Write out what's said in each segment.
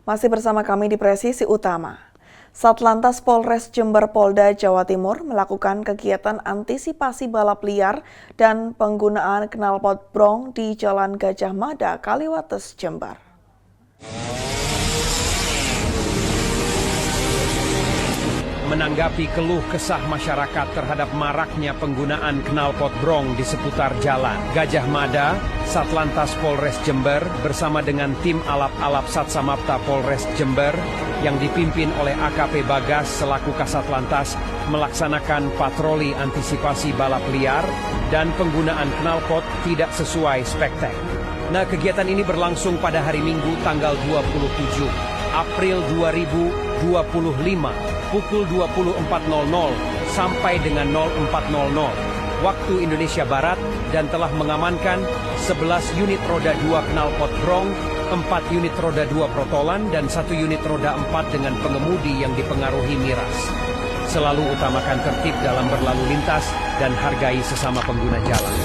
Masih bersama kami di Presisi Utama. Satlantas Polres Jember Polda Jawa Timur melakukan kegiatan antisipasi balap liar dan penggunaan knalpot brong di Jalan Gajah Mada, Kaliwates, Jember. Menanggapi keluh kesah masyarakat terhadap maraknya penggunaan knalpot brong di seputar jalan Gajah Mada, Satlantas Polres Jember bersama dengan tim alap-alap Satsamapta Polres Jember yang dipimpin oleh AKP Bagas selaku Kasatlantas melaksanakan patroli antisipasi balap liar dan penggunaan knalpot tidak sesuai spektek. Nah, kegiatan ini berlangsung pada hari Minggu tanggal 27 April 2025 pukul 24.00 sampai dengan 04.00 waktu Indonesia Barat dan telah mengamankan 11 unit roda 2 knalpot brong, 4 unit roda 2 protolan dan 1 unit roda 4 dengan pengemudi yang dipengaruhi miras. Selalu utamakan tertib dalam berlalu lintas dan hargai sesama pengguna jalan.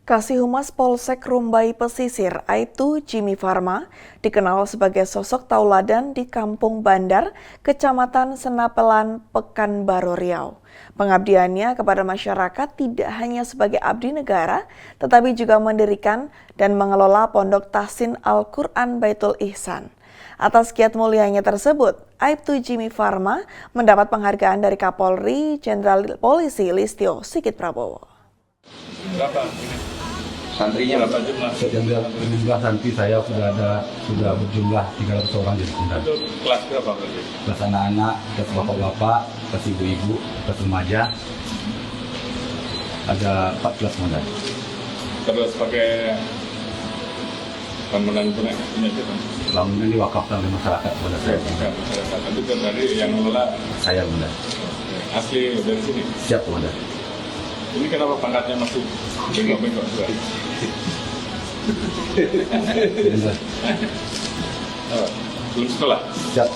Kasih Humas Polsek Rumbai Pesisir, Aibtu Jimmy Farma, dikenal sebagai sosok tauladan di Kampung Bandar, Kecamatan Senapelan, Pekanbaru Riau. Pengabdiannya kepada masyarakat tidak hanya sebagai abdi negara, tetapi juga mendirikan dan mengelola Pondok Tahsin Al-Quran Baitul Ihsan. Atas kiat mulianya tersebut, Aibtu Jimmy Farma mendapat penghargaan dari Kapolri Jenderal Polisi Listio Sigit Prabowo. Berapa santrinya? Berapa jumlah santri saya sudah berjumlah 300 orang di sini. Itu kelas berapa berarti? Kelas anak-anak, kelas bapak-bapak, kelas ibu-ibu, kelas remaja. Ada 14 modal. Terus pakai bangunan punya itu kan? Bangunan diwakafkan oleh masyarakat pada saya. Masyarakat itu kan dari yang mengelola Saya modal. asli dari sini. Siap modal. Ini kenapa pangkatnya masih bengkok-bengkok juga? Belum sekolah? Siap.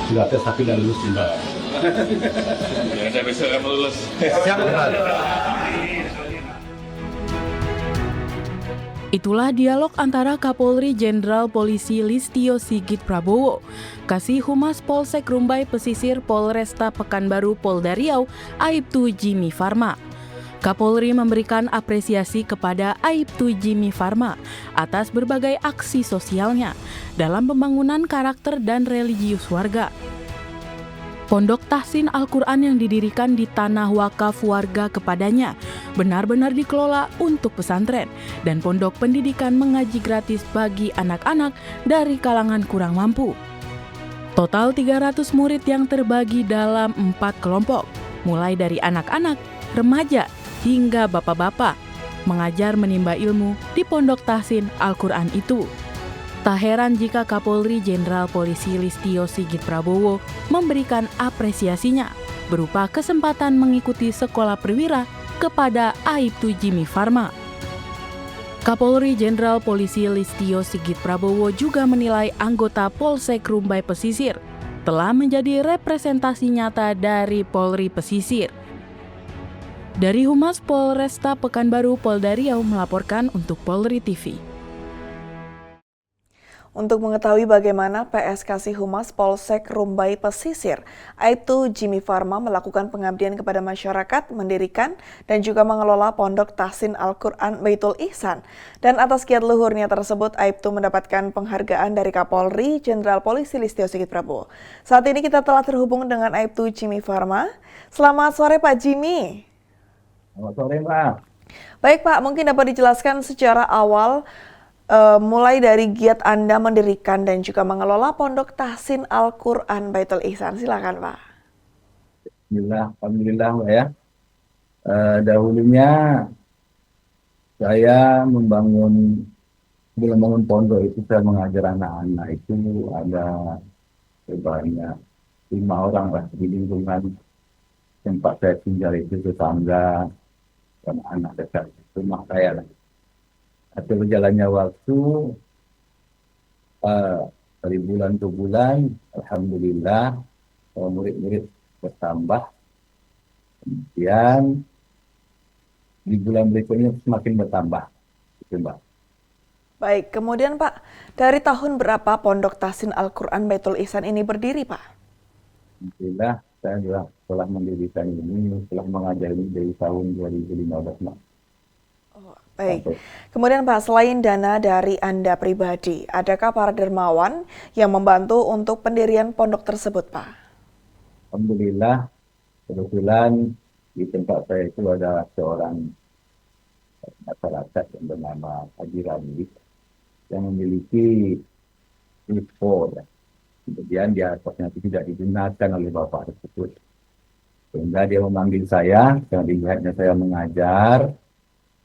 Sudah tes tapi sudah lulus juga. Ya, saya besok akan lulus. Siap modal. Itulah dialog antara Kapolri Jenderal Polisi Listio Sigit Prabowo, Kasih Humas Polsek Rumbai Pesisir Polresta Pekanbaru Polda Riau, Aibtu Jimmy Farma. Kapolri memberikan apresiasi kepada Aibtu Jimmy Farma atas berbagai aksi sosialnya dalam pembangunan karakter dan religius warga. Pondok Tahsin Al-Quran yang didirikan di tanah wakaf warga kepadanya benar-benar dikelola untuk pesantren dan pondok pendidikan mengaji gratis bagi anak-anak dari kalangan kurang mampu. Total 300 murid yang terbagi dalam 4 kelompok, mulai dari anak-anak, remaja, hingga bapak-bapak, mengajar menimba ilmu di Pondok Tahsin Al-Quran itu. Tak heran jika Kapolri Jenderal Polisi Listio Sigit Prabowo memberikan apresiasinya berupa kesempatan mengikuti sekolah perwira kepada Aibtu Jimmy Farma. Kapolri Jenderal Polisi Listio Sigit Prabowo juga menilai anggota Polsek Rumbai Pesisir telah menjadi representasi nyata dari Polri Pesisir. Dari Humas Polresta Pekanbaru Polda Riau melaporkan untuk Polri TV. Untuk mengetahui bagaimana PS Kasih Humas Polsek Rumbai Pesisir, Aibtu Jimmy Farma melakukan pengabdian kepada masyarakat, mendirikan dan juga mengelola Pondok Tahsin Al-Quran Baitul Ihsan. Dan atas kiat luhurnya tersebut, Aibtu mendapatkan penghargaan dari Kapolri Jenderal Polisi Listio Sigit Prabowo. Saat ini kita telah terhubung dengan Aibtu Jimmy Farma. Selamat sore Pak Jimmy. Selamat sore, Pak. Baik Pak, mungkin dapat dijelaskan secara awal mulai dari giat Anda mendirikan dan juga mengelola Pondok Tahsin Al-Quran Baitul Ihsan. Silakan Pak. Alhamdulillah Mbak ya. Dahulunya saya sebelum membangun pondok itu saya mengajar anak-anak itu ada sebanyak 5 orang lah di lingkungan tempat saya tinggal itu, tetangga dan anak dekat rumah saya lah. Hasil berjalannya waktu dari bulan ke bulan, alhamdulillah murid-murid bertambah. Kemudian di bulan berikutnya semakin bertambah. Itu Mbak. Baik, kemudian Pak, dari tahun berapa Pondok Tahsin Al-Quran Baitul Ihsan ini berdiri, Pak? Alhamdulillah saya juga telah mendirikan ini, telah mengajar ini dari tahun 2015 Mbak. Oh, baik. Sampai Kemudian Pak, selain dana dari Anda pribadi, adakah para dermawan yang membantu untuk pendirian pondok tersebut, Pak? Alhamdulillah kebetulan di tempat saya itu ada seorang masyarakat yang bernama Haji Rani yang memiliki info ya. Kemudian dia ternyata tidak digunakan oleh bapak tersebut. Sehingga dia memanggil saya, karena dilihatnya saya mengajar,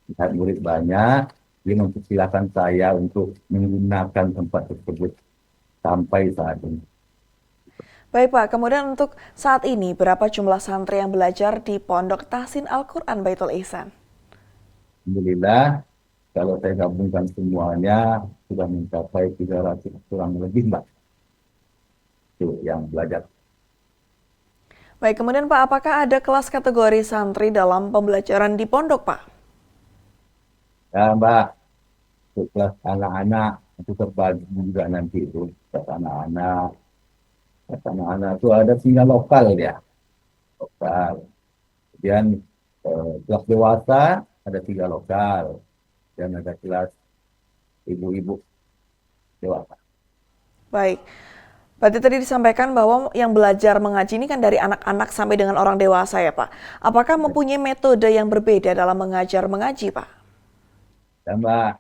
lihat murid banyak, dia mempersilahkan saya untuk menggunakan tempat tersebut sampai saat ini. Baik Pak, kemudian untuk saat ini berapa jumlah santri yang belajar di Pondok Tahsin Al-Quran Baitul Ihsan? Alhamdulillah, kalau saya gabungkan semuanya, sudah mencapai 300 kurang lebih, Mbak. Itu yang belajar. Baik, kemudian Pak, apakah ada kelas kategori santri dalam pembelajaran di pondok, Pak? Ya, Mbak, untuk kelas anak-anak, itu terbagi juga nanti itu. Kelas anak-anak itu ada 3 lokal ya. Lokal. Kemudian kelas dewasa ada 3 lokal. Dan ada kelas ibu-ibu dewasa. Baik, berarti tadi disampaikan bahwa yang belajar mengaji ini kan dari anak-anak sampai dengan orang dewasa ya Pak. Apakah mempunyai metode yang berbeda dalam mengajar mengaji Pak? Dan Mbak,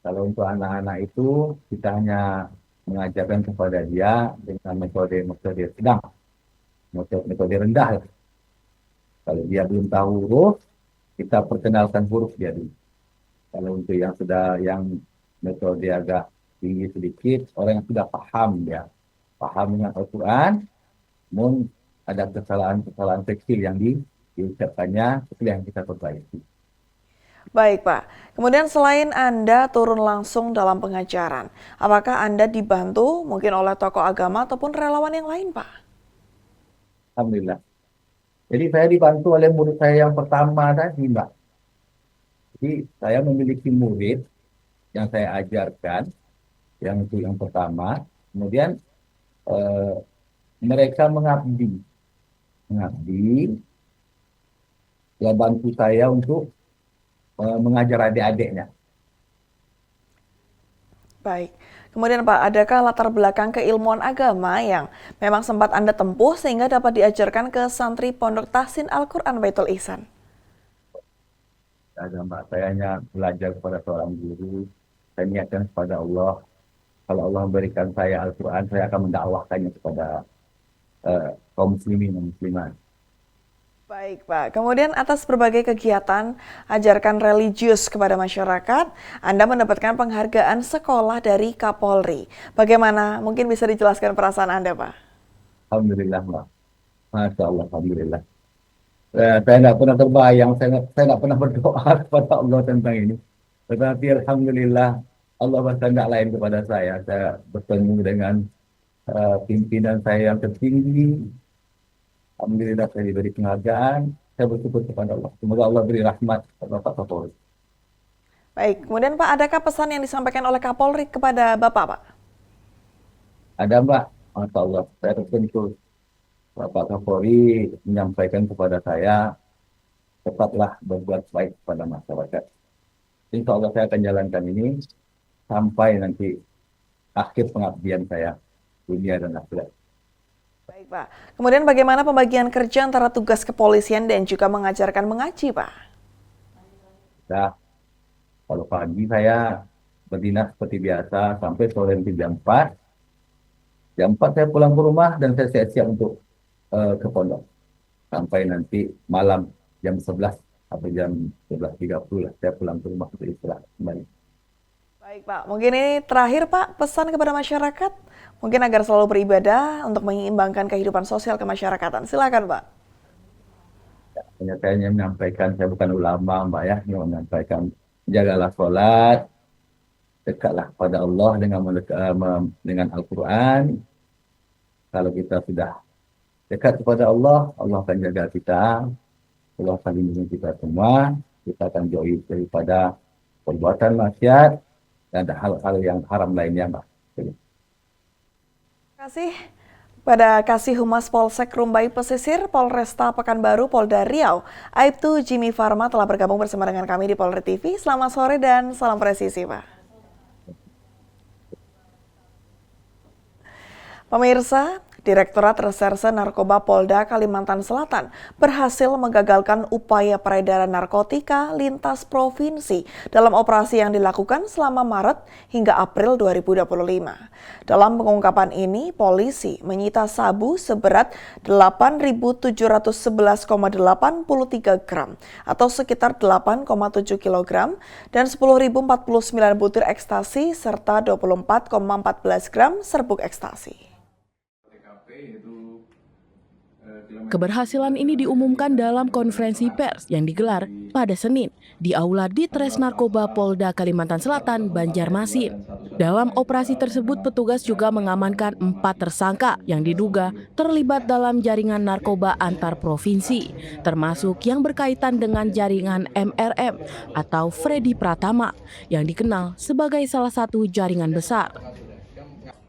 kalau untuk anak-anak itu kita hanya mengajarkan kepada dia dengan metode sedang, metode rendah. Kalau dia belum tahu huruf, kita perkenalkan huruf dia dulu. Kalau untuk yang metode agak tinggi sedikit, orang yang sudah paham ya, paham dengan Al-Quran, namun ada kesalahan-kesalahan kecil yang diucapkannya, itu yang kita perbaiki. Baik Pak, kemudian selain Anda turun langsung dalam pengajaran, apakah Anda dibantu mungkin oleh tokoh agama ataupun relawan yang lain Pak? Alhamdulillah. Jadi saya dibantu oleh murid saya yang pertama tadi, Mbak. Jadi saya memiliki murid yang saya ajarkan, yang itu yang pertama. Kemudian mereka mengabdi, ya bantu saya untuk mengajar adik-adiknya. Baik, kemudian Pak, adakah latar belakang keilmuan agama yang memang sempat Anda tempuh sehingga dapat diajarkan ke santri Pondok Tahsin Al-Quran Baitul Ihsan? Ada Mbak, saya hanya belajar kepada seorang guru. Saya niatkan kepada Allah. Kalau Allah memberikan saya Al-Quran, saya akan mendakwahkannya kepada kaum muslimin dan muslimat. Baik Pak, kemudian atas berbagai kegiatan ajarkan religius kepada masyarakat, Anda mendapatkan penghargaan sekolah dari Kapolri. Bagaimana? Mungkin bisa dijelaskan perasaan Anda Pak? Alhamdulillah Mbak. Masya Allah, Alhamdulillah. Saya tidak pernah terbayang, saya tidak pernah berdoa kepada Allah tentang ini. Tetapi Alhamdulillah, Allah berkehendak lain kepada saya. Saya bertemu dengan pimpinan saya yang tertinggi. Alhamdulillah saya diberi penghargaan. Saya bersyukur kepada Allah. Semoga Allah beri rahmat kepada Pak Kapolri. Baik, kemudian Pak, adakah pesan yang disampaikan oleh Kapolri kepada Bapak Pak? Ada Mbak, Masya Allah, saya tersentuh. Bapak Kapolri menyampaikan kepada saya, tetaplah berbuat baik kepada masyarakat. Insya Allah saya akan jalankan ini sampai nanti akhir pengabdian saya, dunia dan akhirat. Baik Pak, kemudian bagaimana pembagian kerja antara tugas kepolisian dan juga mengajarkan mengaji Pak? Nah, kalau pagi saya berdinas seperti biasa sampai sore jam 4. Jam 4 saya pulang ke rumah dan saya siap-siap untuk ke pondok. Sampai nanti malam jam 11 atau jam 11.30 lah saya pulang ke rumah untuk istirahat kembali. Baik Pak, mungkin ini terakhir Pak, pesan kepada masyarakat, mungkin agar selalu beribadah untuk menyeimbangkan kehidupan sosial kemasyarakatan. Silakan Pak. Ya, saya hanya menyampaikan, saya bukan ulama Mbak ya, yang menyampaikan jagalah sholat, dekatlah pada Allah dengan Al-Quran. Kalau kita sudah dekat kepada Allah, Allah akan jaga kita, Allah akan lindungi kita semua, kita akan jauhi daripada perbuatan maksiat dan hal-hal yang haram lainnya, Mbak. Terima kasih pada Kasih Humas Polsek Rumbai Pesisir Polresta Pekanbaru Polda Riau, Aibtu Jimmy Farma telah bergabung bersama dengan kami di Polri TV. Selamat sore dan salam presisi, Pak. Pemirsa, Direktorat Reserse Narkoba Polda Kalimantan Selatan berhasil menggagalkan upaya peredaran narkotika lintas provinsi dalam operasi yang dilakukan selama Maret hingga April 2025. Dalam pengungkapan ini, polisi menyita sabu seberat 8.711,83 gram atau sekitar 8,7 kg dan 10.049 butir ekstasi serta 24,14 gram serbuk ekstasi. Keberhasilan ini diumumkan dalam konferensi pers yang digelar pada Senin di Aula Ditres Narkoba Polda Kalimantan Selatan, Banjarmasin. Dalam operasi tersebut, petugas juga mengamankan 4 tersangka yang diduga terlibat dalam jaringan narkoba antar provinsi, termasuk yang berkaitan dengan jaringan MRM atau Freddy Pratama yang dikenal sebagai salah satu jaringan besar.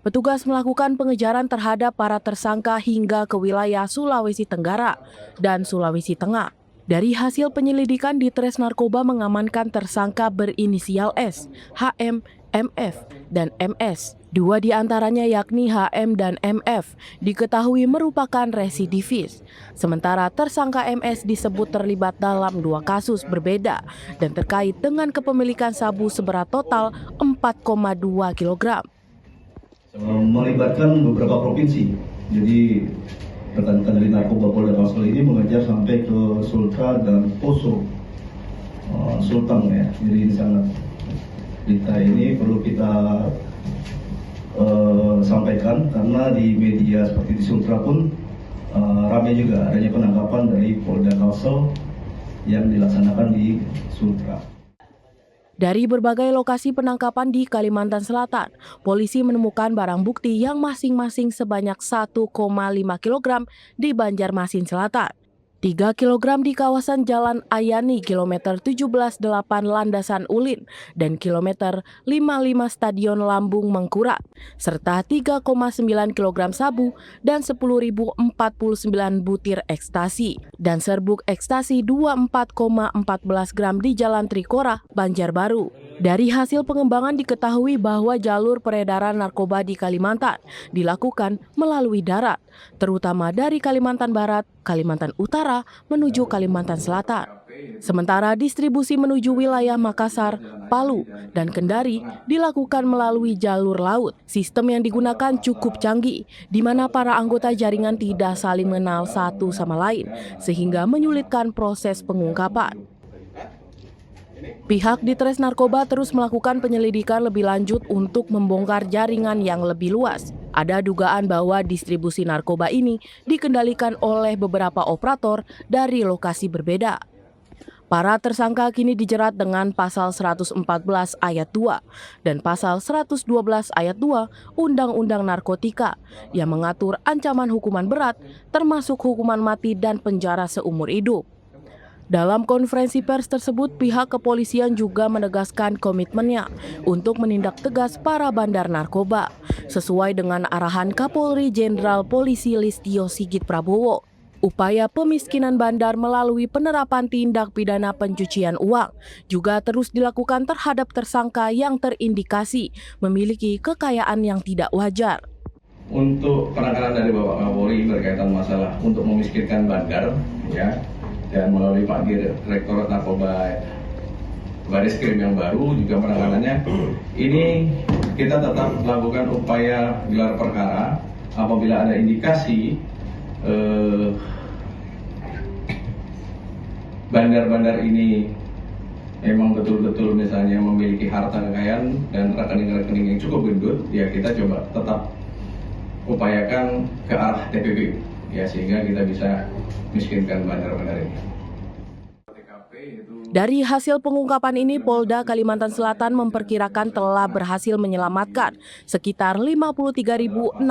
Petugas melakukan pengejaran terhadap para tersangka hingga ke wilayah Sulawesi Tenggara dan Sulawesi Tengah. Dari hasil penyelidikan, Ditres Narkoba mengamankan tersangka berinisial S, HM, MF, dan MS. 2 di antaranya yakni HM dan MF diketahui merupakan residivis. Sementara tersangka MS disebut terlibat dalam 2 kasus berbeda dan terkait dengan kepemilikan sabu seberat total 4,2 kg. Melibatkan beberapa provinsi. Jadi rekan-rekan dari narkoba Polda Kalsel ini mengejar sampai ke Sultra dan Poso Sulteng ya. Jadi ini sangat berita ini perlu kita sampaikan karena di media seperti di Sultra pun ramai juga adanya penangkapan dari Polda Kalsel yang dilaksanakan di Sultra. Dari berbagai lokasi penangkapan di Kalimantan Selatan, polisi menemukan barang bukti yang masing-masing sebanyak 1,5 kg di Banjarmasin Selatan, 3 kg di kawasan Jalan Ayani kilometer 17,8 Landasan Ulin dan kilometer 55 Stadion Lambung Mengkurat, serta 3,9 kg sabu dan 10.049 butir ekstasi dan serbuk ekstasi 24,14 gram di Jalan Trikora, Banjarbaru. Dari hasil pengembangan diketahui bahwa jalur peredaran narkoba di Kalimantan dilakukan melalui darat, terutama dari Kalimantan Barat, Kalimantan Utara menuju Kalimantan Selatan. Sementara distribusi menuju wilayah Makassar, Palu, dan Kendari dilakukan melalui jalur laut. Sistem yang digunakan cukup canggih, di mana para anggota jaringan tidak saling mengenal satu sama lain, sehingga menyulitkan proses pengungkapan. Pihak Ditres Narkoba terus melakukan penyelidikan lebih lanjut untuk membongkar jaringan yang lebih luas. Ada dugaan bahwa distribusi narkoba ini dikendalikan oleh beberapa operator dari lokasi berbeda. Para tersangka kini dijerat dengan pasal 114 ayat 2 dan pasal 112 ayat 2 Undang-Undang Narkotika yang mengatur ancaman hukuman berat termasuk hukuman mati dan penjara seumur hidup. Dalam konferensi pers tersebut, pihak kepolisian juga menegaskan komitmennya untuk menindak tegas para bandar narkoba, sesuai dengan arahan Kapolri Jenderal Polisi Listio Sigit Prabowo. Upaya pemiskinan bandar melalui penerapan tindak pidana pencucian uang juga terus dilakukan terhadap tersangka yang terindikasi memiliki kekayaan yang tidak wajar. Untuk penanganan dari Bapak Kapolri berkaitan masalah untuk memiskinkan bandar, ya, dan melalui Pak Direktorat Narkoba Bareskrim yang baru juga penanganannya, ini kita tetap melakukan upaya gelar perkara apabila ada indikasi bandar-bandar ini memang betul-betul misalnya memiliki harta kekayaan dan rekening-rekening yang cukup gendut, ya kita coba tetap upayakan ke arah TPP, ya, sehingga kita bisa miskinkan bandar-bandar ini. Dari hasil pengungkapan ini, Polda Kalimantan Selatan memperkirakan telah berhasil menyelamatkan sekitar 53.668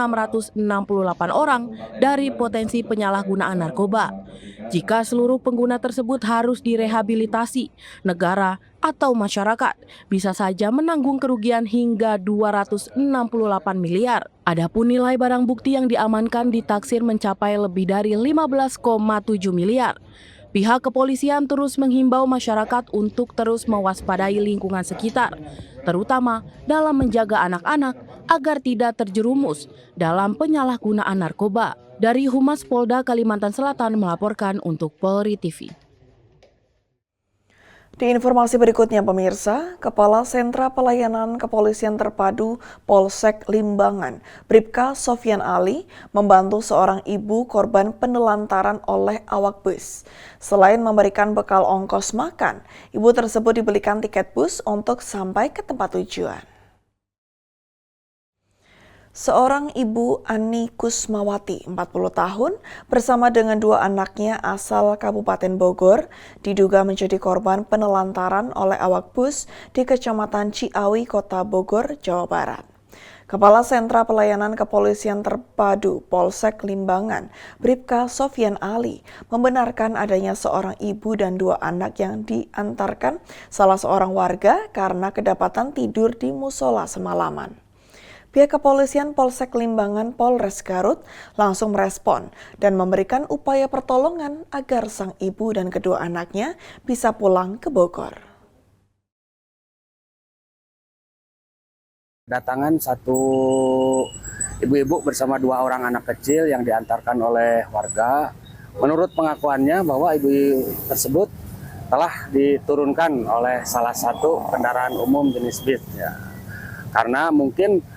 orang dari potensi penyalahgunaan narkoba. Jika seluruh pengguna tersebut harus direhabilitasi, negara atau masyarakat bisa saja menanggung kerugian hingga 268 miliar. Adapun nilai barang bukti yang diamankan ditaksir mencapai lebih dari 15,7 miliar. Pihak kepolisian terus menghimbau masyarakat untuk terus mewaspadai lingkungan sekitar, terutama dalam menjaga anak-anak agar tidak terjerumus dalam penyalahgunaan narkoba. Dari Humas Polda Kalimantan Selatan melaporkan untuk Polri TV. Di informasi berikutnya pemirsa, Kepala Sentra Pelayanan Kepolisian Terpadu Polsek Limbangan, Bribka Sofyan Ali, membantu seorang ibu korban penelantaran oleh awak bus. Selain memberikan bekal ongkos makan, ibu tersebut dibelikan tiket bus untuk sampai ke tempat tujuan. Seorang ibu Ani Kusmawati, 40 tahun, bersama dengan dua anaknya asal Kabupaten Bogor, diduga menjadi korban penelantaran oleh awak bus di Kecamatan Ciawi, Kota Bogor, Jawa Barat. Kepala Sentra Pelayanan Kepolisian Terpadu Polsek Limbangan, Bribka Sofyan Ali, membenarkan adanya seorang ibu dan dua anak yang diantarkan salah seorang warga karena kedapatan tidur di musola semalaman. Pihak kepolisian Polsek Limbangan Polres Garut langsung merespon dan memberikan upaya pertolongan agar sang ibu dan kedua anaknya bisa pulang ke Bogor. Datangan satu ibu-ibu bersama dua orang anak kecil yang diantarkan oleh warga. Menurut pengakuannya bahwa ibu tersebut telah diturunkan oleh salah satu kendaraan umum jenis bis. Ya. Karena mungkin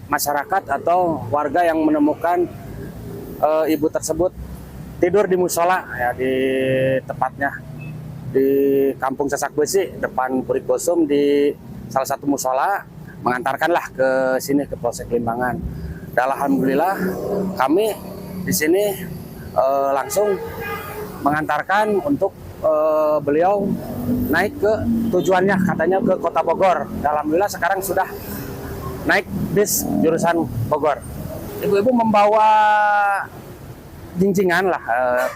masyarakat atau warga yang menemukan ibu tersebut tidur di musola ya, di tepatnya di Kampung Sasak Besi depan Puri Gosum di salah satu musola, mengantarkanlah ke sini ke Polsek Limbangan. Dan alhamdulillah kami di sini langsung mengantarkan untuk beliau naik ke tujuannya, katanya ke Kota Bogor. Dan alhamdulillah sekarang sudah naik bis jurusan Bogor. Ibu-ibu membawa jincingan lah,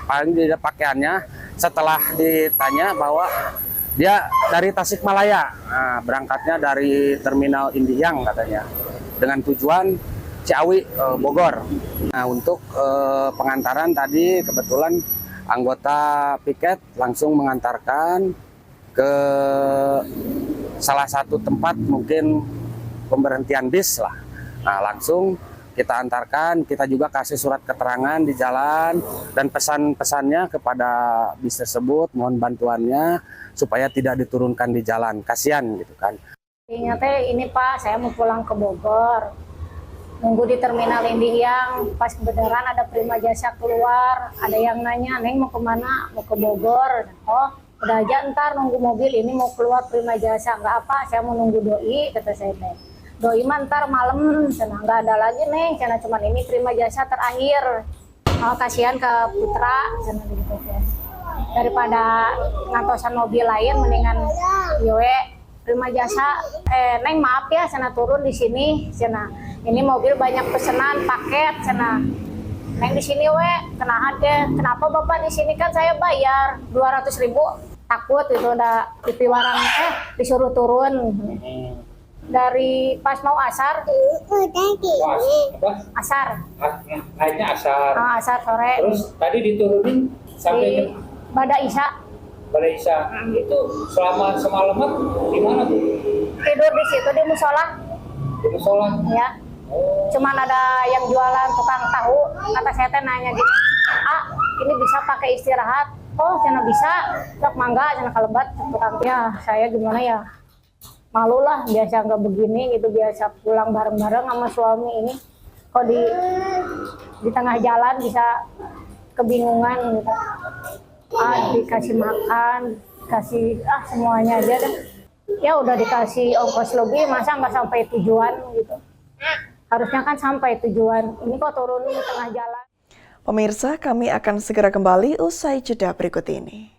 paling tidak pakaiannya. Setelah ditanya bahwa dia dari Tasikmalaya, berangkatnya dari Terminal Indihang katanya, dengan tujuan Ciawi, Bogor. Nah, untuk pengantaran tadi kebetulan anggota piket langsung mengantarkan ke salah satu tempat mungkin pemberhentian bis lah. Nah, langsung kita antarkan, kita juga kasih surat keterangan di jalan dan pesan-pesannya kepada bis tersebut, mohon bantuannya supaya tidak diturunkan di jalan, kasihan gitu kan. Ingatnya ini Pak, saya mau pulang ke Bogor, nunggu di Terminal Indihang, pas kebenaran ada Prima Jasa keluar, ada yang nanya, Neng mau kemana? Mau ke Bogor. Oh, udah aja ntar nunggu mobil ini mau keluar Prima Jasa, nggak apa, saya mau nunggu doi, kata saya Neng. Doi mah ntar malam, sana nggak ada lagi Neng, karena cuman ini Prima Jasa terakhir. Oh, kasihan ke Putra, sana gitu kan. Daripada ngantosan mobil lain, mendingan Yowe Prima Jasa. Neng maaf ya, sana turun di sini, sana. Ini mobil banyak pesanan paket, sana. Neng di sini we, kenapa Bapak di sini kan saya bayar 200.000, takut itu udah dipiwarang disuruh turun. Dari pas mau asar, asar. Naiknya asar. Asar sore. Terus tadi diturunin sampai Bada Isya. Bada Isya. Itu selama semalaman di mana Bu? Tidur di situ di musola. Di musola. Ya. Cuman ada yang jualan tukang tahu. Kata saya teh nanya gitu, ini bisa pakai istirahat? Oh, cina bisa. Sok mangga, cina kalebat tukang. Ya, saya gimana ya? Malu lah, biasa nggak begini gitu, biasa pulang bareng-bareng sama suami ini. Kok di tengah jalan bisa kebingungan gitu. Dikasih makan, kasih semuanya aja deh. Ya udah dikasih ongkos lebih, masa nggak sampai tujuan gitu. Harusnya kan sampai tujuan, ini kok turunin di tengah jalan. Pemirsa, kami akan segera kembali usai jeda berikut ini.